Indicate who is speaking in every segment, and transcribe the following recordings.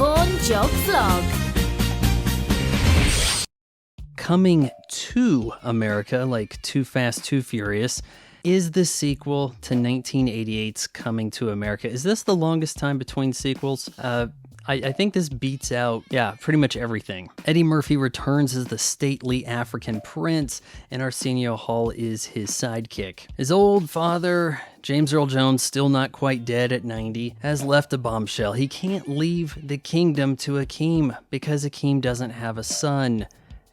Speaker 1: Fawn Jog Vlog.
Speaker 2: Coming to America, like Too Fast, Too Furious, is the sequel to 1988's Coming to America. Is this the longest time between sequels? I think this beats out, pretty much everything. Eddie Murphy returns as the stately African prince, and Arsenio Hall is his sidekick. His old father, James Earl Jones, still not quite dead at 90, has left a bombshell. He can't leave the kingdom to Akeem because Akeem doesn't have a son.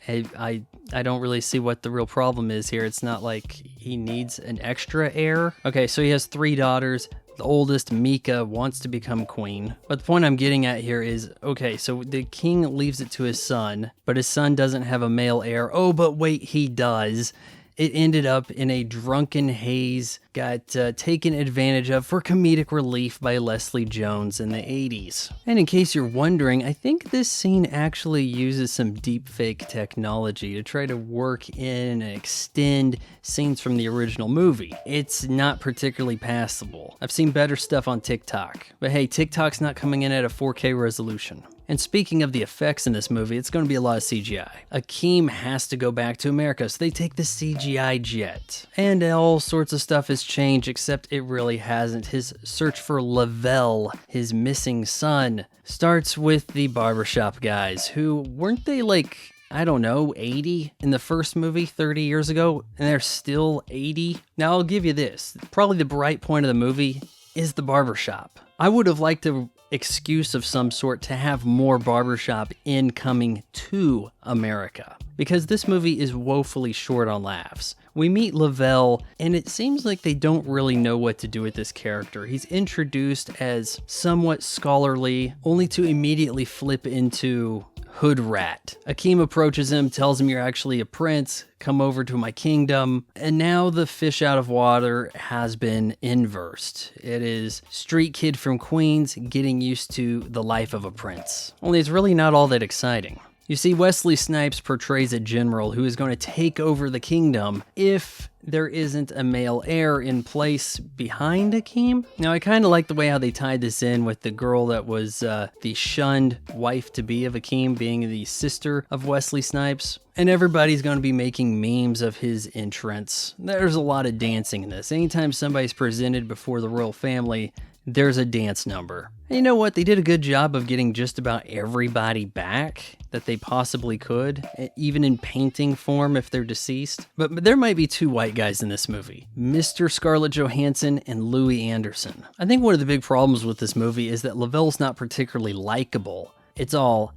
Speaker 2: I don't really see what the real problem is here. It's not like he needs an extra heir. Okay, so he has 3 daughters. The oldest, Mika, wants to become queen. But the point I'm getting at here is, okay, so the king leaves it to his son, but his son doesn't have a male heir. Oh, but wait, he does. It ended up in a drunken haze, got taken advantage of for comedic relief by Leslie Jones in the 80s. And in case you're wondering, I think this scene actually uses some deepfake technology to try to work in and extend scenes from the original movie. It's not particularly passable. I've seen better stuff on TikTok. But hey, TikTok's not coming in at a 4K resolution. And speaking of the effects in this movie, it's going to be a lot of CGI. Akeem has to go back to America, so they take the CGI jet. And all sorts of stuff has changed, except it really hasn't. His search for Lavelle, his missing son, starts with the barbershop guys, who weren't they like, I don't know, 80 in the first movie 30 years ago, and they're still 80? Now I'll give you this. Probably the bright point of the movie is the barbershop. I would have liked an excuse of some sort to have more barbershop in Coming to America, because this movie is woefully short on laughs. We meet Lavelle, and it seems like they don't really know what to do with this character. He's introduced as somewhat scholarly, only to immediately flip into hood rat. Akeem approaches him, tells him, "You're actually a prince, come over to my kingdom." And now the fish out of water has been inversed. It is street kid from Queens getting used to the life of a prince. Only it's really not all that exciting. You see, Wesley Snipes portrays a general who is going to take over the kingdom if there isn't a male heir in place behind Akeem. Now, I kind of like the way how they tied this in with the girl that was the shunned wife-to-be of Akeem being the sister of Wesley Snipes. And everybody's going to be making memes of his entrance. There's a lot of dancing in this. Anytime somebody's presented before the royal family, there's a dance number. And you know what? They did a good job of getting just about everybody back that they possibly could, even in painting form if they're deceased. But there might be 2 white guys in this movie, Mr. Scarlett Johansson and Louis Anderson. I think one of the big problems with this movie is that Lavelle's not particularly likable. It's all,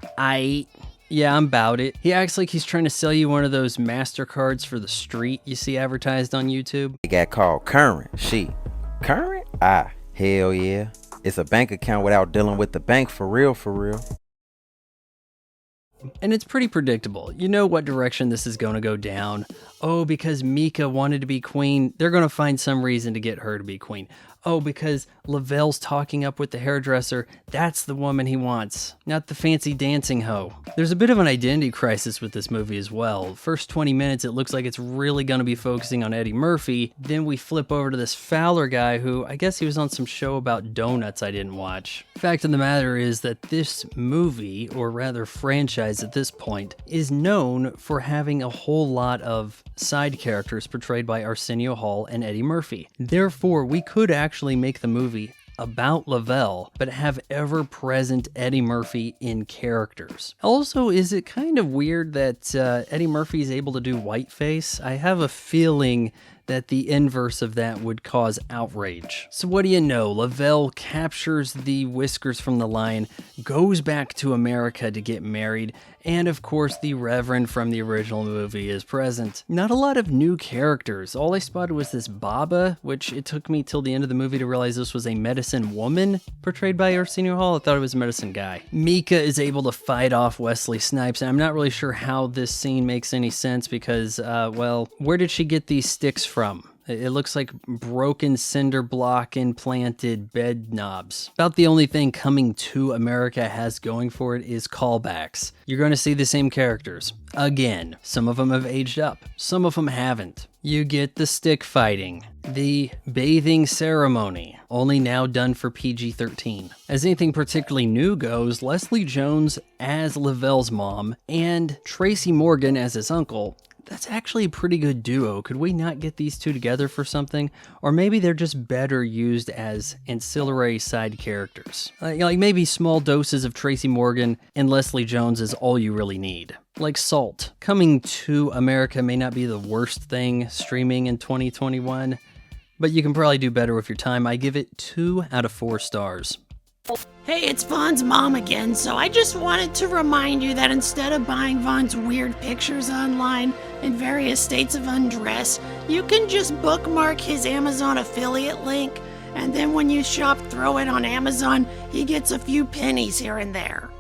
Speaker 2: yeah, I'm about it. He acts like he's trying to sell you one of those MasterCards for the street you see advertised on YouTube.
Speaker 3: It got called Current. Current? Hell yeah. It's a bank account without dealing with the bank, for real, for real.
Speaker 2: And it's pretty predictable. You know what direction this is going to go down. Oh, because Mika wanted to be queen, they're going to find some reason to get her to be queen. Oh, because Lavelle's talking up with the hairdresser, that's the woman he wants, not the fancy dancing hoe. There's a bit of an identity crisis with this movie as well. First 20 minutes, it looks like it's really going to be focusing on Eddie Murphy. Then we flip over to this Fowler guy who, I guess he was on some show about donuts I didn't watch. Fact of the matter is that this movie, or rather franchise at this point, is known for having a whole lot of side characters portrayed by Arsenio Hall and Eddie Murphy. Therefore, we could actually make the movie about Lavelle, but have ever-present Eddie Murphy in characters. Also, is it kind of weird that Eddie Murphy is able to do whiteface? I have a feeling that the inverse of that would cause outrage. So what do you know? Lavelle captures the whiskers from the lion, goes back to America to get married, and of course the Reverend from the original movie is present. Not a lot of new characters. All I spotted was this Baba, which it took me till the end of the movie to realize this was a medicine woman portrayed by Arsenio Hall. I thought it was a medicine guy. Mika is able to fight off Wesley Snipes, and I'm not really sure how this scene makes any sense because, well, where did she get these sticks from? It looks like broken cinder block implanted bed knobs. About the only thing Coming to America has going for it is callbacks. You're going to see the same characters. Again, some of them have aged up, some of them haven't. You get the stick fighting, the bathing ceremony, only now done for PG-13. As anything particularly new goes, Leslie Jones as Lavelle's mom and Tracy Morgan as his uncle, that's actually a pretty good duo. Could we not get these two together for something? Or maybe they're just better used as ancillary side characters. Like maybe small doses of Tracy Morgan and Leslie Jones is all you really need. Like Salt. Coming to America may not be the worst thing streaming in 2021, but you can probably do better with your time. I give it 2 out of 4 stars.
Speaker 1: Hey, it's Vaughn's mom again, so I just wanted to remind you that instead of buying Vaughn's weird pictures online in various states of undress, you can just bookmark his Amazon affiliate link, and then when you shop Throw It on Amazon, he gets a few pennies here and there.